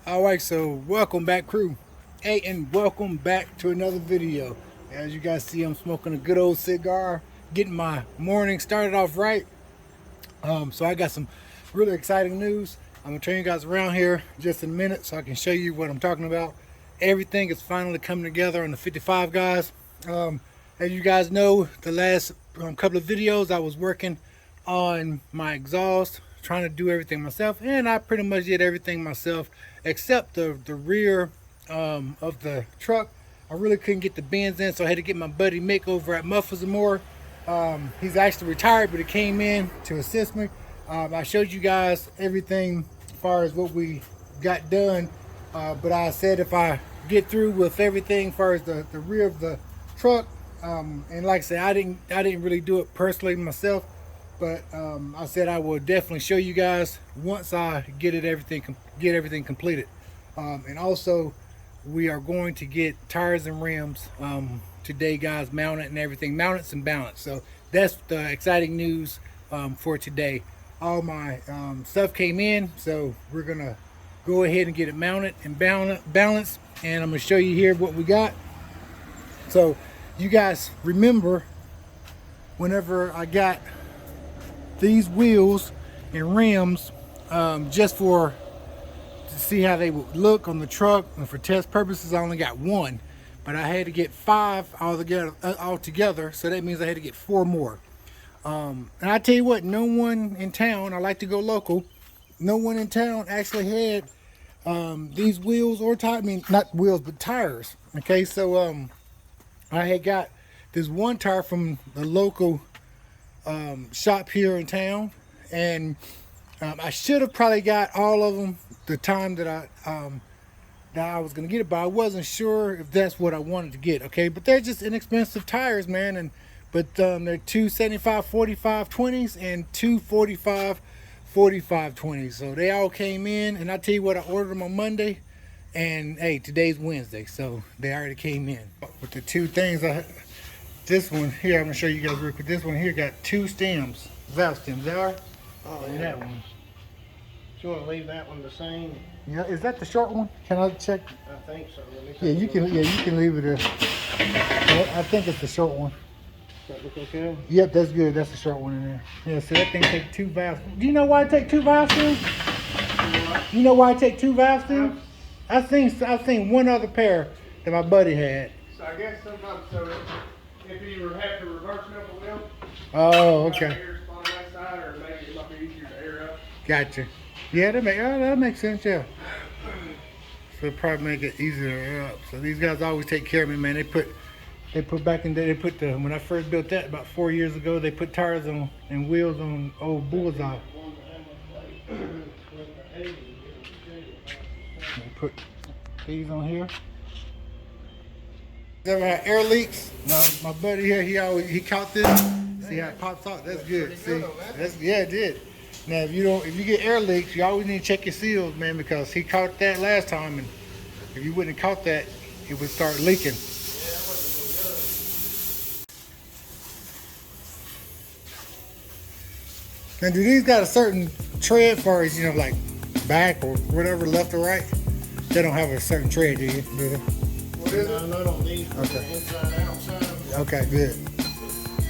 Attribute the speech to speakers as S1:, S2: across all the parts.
S1: Alright, so welcome back, crew. Hey, and welcome back to another video. As you guys see, I'm smoking a good old cigar, getting my morning started off right. So I got some really exciting news. I'm gonna turn you guys around here just in a minute so I can show you what I'm talking about. Everything is finally coming together on the 55, guys. As you guys know, the last couple of videos I was working on my exhaust, trying to do everything myself, and I pretty much did everything myself except the rear of the truck. I really couldn't get the bends in, so I had to get my buddy Mick over at Mufflers and More. He's actually retired, but he came in to assist me. I showed you guys everything as far as what we got done, but I said if I get through with everything as far as the rear of the truck, and like I said, I didn't really do it personally myself, but I said I will definitely show you guys once I get everything completed. And also, we are going to get tires and rims today, guys, mounted and everything, mounted and balanced. So that's the exciting news for today. All my stuff came in, so we're gonna go ahead and get it mounted and balanced, and I'm gonna show you here what we got. So you guys remember whenever I got these wheels and rims just to see how they would look on the truck, and for test purposes I only got one, but I had to get 5 altogether, so that means I had to get 4 more. And I tell you what, no one in town, I like to go local, no one in town actually had these wheels or tires. I mean, not wheels, but tires. Okay, so I had got this one tire from the local shop here in town, and I should have probably got all of them the time that I was gonna get it, but I wasn't sure if that's what I wanted to get. Okay, but they're just inexpensive tires, man, but they're 275 45 20s and 245 45 20s, so they all came in. And I tell you what, I ordered them on Monday, and hey, today's Wednesday, so they already came in. With the 2 things, this one here, I'm gonna show you guys real quick. This one here got 2 stems, valve stems. They are.
S2: Oh,
S1: and
S2: yeah.
S1: that one.
S2: Do you want to leave that one the same?
S1: Yeah, is that the short one? Can I check?
S2: I think so. Let me take
S1: Yeah, you can. Yeah, you can leave it there. I think it's the short one.
S2: Does that look okay?
S1: Yep, that's good. That's the short one in there. Yeah, so that thing take 2 valves. Do you know why I take 2 valve stems? You know why I take 2 valve stems? I've seen one other pair that my buddy had.
S2: So I guess sometimes, if you have to reverse milk a wheel.
S1: Oh, okay.
S2: Air spot on that side, or maybe it might be easier to air up.
S1: Gotcha. Yeah, that makes sense. Yeah. So it probably make it easier to air up. So these guys always take care of me, man. They put back in there. They put when I first built that about 4 years ago. They put tires on and wheels on old Boulevard. They put these on here. Ever had air leaks? No, my buddy here, he caught this. See how it pops out? That's good. See, yeah, it did. Now if you get air leaks, you always need to check your seals, man, because he caught that last time, and if you wouldn't have caught that, it would start leaking. Now, do these got a certain tread for as, like back or whatever, left or right? They don't have a certain tread, do you? Do they?
S2: What is it? No, don't need
S1: Okay.
S2: inside, outside.
S1: Okay, good.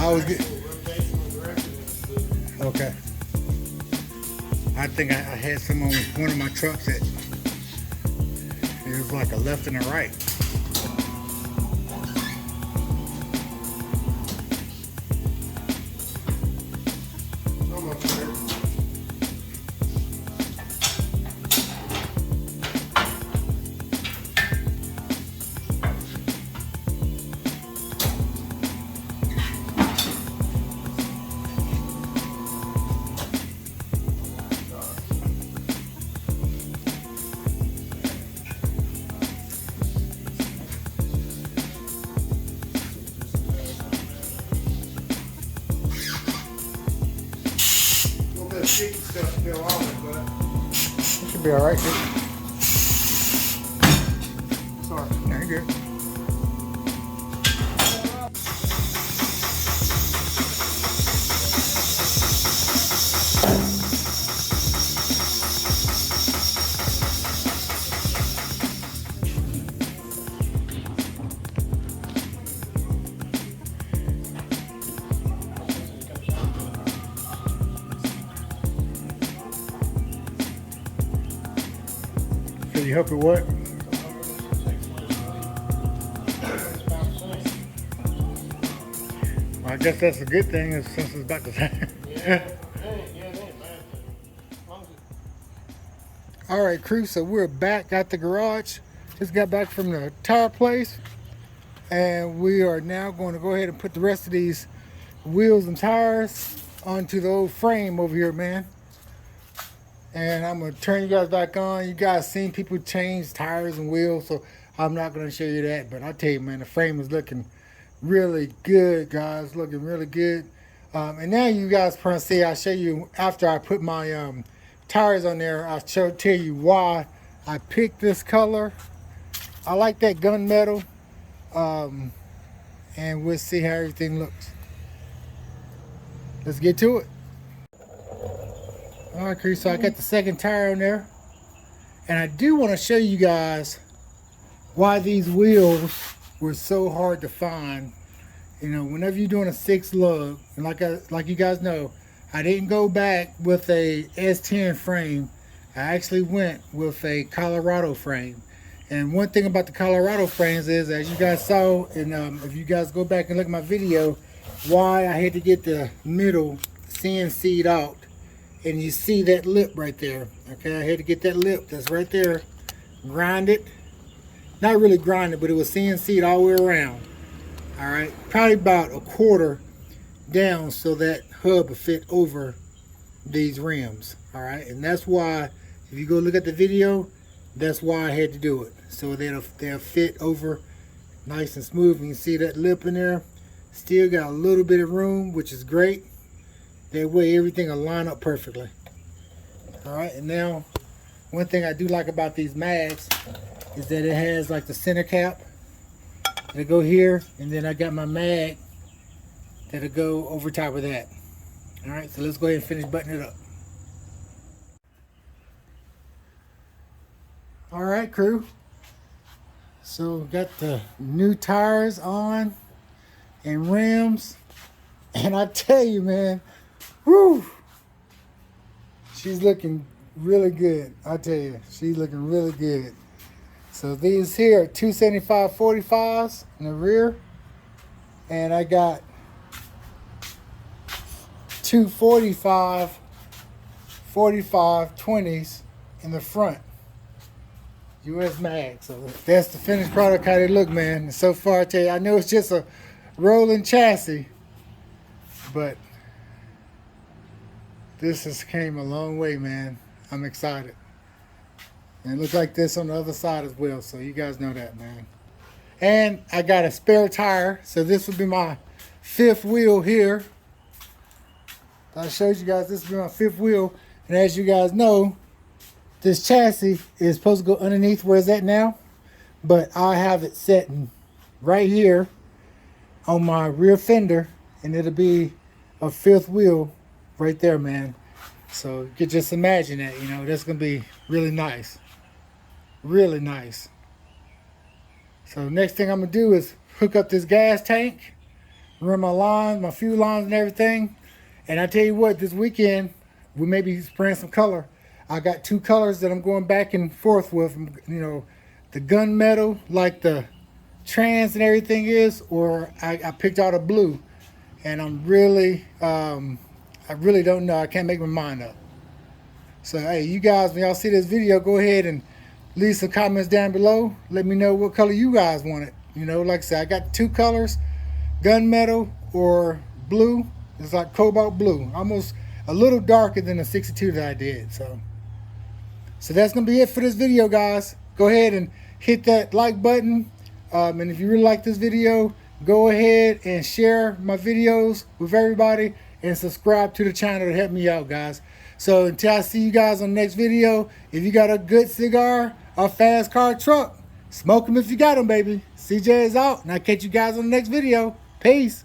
S1: I always get.
S2: Rotational direction.
S1: Okay. I think I had some on one of my trucks that it was like a left and a right.
S2: Almost there. Sticky stuff still on it, but
S1: It should be all right.
S2: sorry.
S1: No, you're good. Can you help it what? Well, I guess that's a good thing since it's about the time. All right, crew, so we're back at the garage. Just got back from the tire place, and we are now going to go ahead and put the rest of these wheels and tires onto the old frame over here, man. And I'm gonna turn you guys back on. You guys seen people change tires and wheels, so I'm not gonna show you that. But I tell you, man, the frame is looking really good, guys. Looking really good. And now you guys probably see. I'll show you after I put my tires on there. I'll tell you why I picked this color. I like that gunmetal, and we'll see how everything looks. Let's get to it. All right, crew, so I got the second tire on there, and I do want to show you guys why these wheels were so hard to find. You know, whenever you're doing a 6 lug, and like you guys know, I didn't go back with a S10 frame. I actually went with a Colorado frame. And one thing about the Colorado frames is, as you guys saw, and if you guys go back and look at my video, why I had to get the middle CNC'd out. And you see that lip right there. Okay, I had to get that lip that's right there, grind it. Not really grind it, but it was CNC'd all the way around. All right, probably about a quarter down so that hub will fit over these rims. All right, and that's why, if you go look at the video, that's why I had to do it. So they'll fit over nice and smooth. You can see that lip in there. Still got a little bit of room, which is great. That way everything will line up perfectly. All right, and now one thing I do like about these mags is that it has like the center cap that'll go here, and then I got my mag that'll go over top of that. All right, so let's go ahead and finish buttoning it up. All right, crew. So got the new tires on and rims, and I tell you, man, woo! She's looking really good. I tell you, she's looking really good. So these here are 275 45s in the rear, and I got 245 45 20s in the front. US mag. So that's the finished product, how they look, man. And so far, I tell you, I know it's just a rolling chassis, but this has came a long way, man. I'm excited. And it looks like this on the other side as well, so you guys know that, man. And I got a spare tire, so this would be my 5th wheel here. I showed you guys this would be my 5th wheel, and as you guys know, this chassis is supposed to go underneath where it's at now, but I have it setting right here on my rear fender, and it'll be a 5th wheel right there, man. So you could just imagine that, you know, that's gonna be really nice. Really nice. So next thing I'm gonna do is hook up this gas tank, run my lines, my fuel lines and everything. And I tell you what, this weekend we may be spraying some color. I got 2 colors that I'm going back and forth with, you know, the gunmetal like the trans and everything is, or I picked out a blue, and I'm really I really don't know. I can't make my mind up. So hey, you guys, when y'all see this video, go ahead and leave some comments down below. Let me know what color you guys wanted. You know, like I said, I got 2 colors, gunmetal or blue. It's like cobalt blue, almost a little darker than the 62 that I did. So that's gonna be it for this video, guys. Go ahead and hit that like button, and if you really like this video, go ahead and share my videos with everybody and subscribe to the channel to help me out, guys. So until I see you guys on the next video, if you got a good cigar or fast car truck, smoke them if you got them, baby. CJ is out, and I'll catch you guys on the next video. Peace.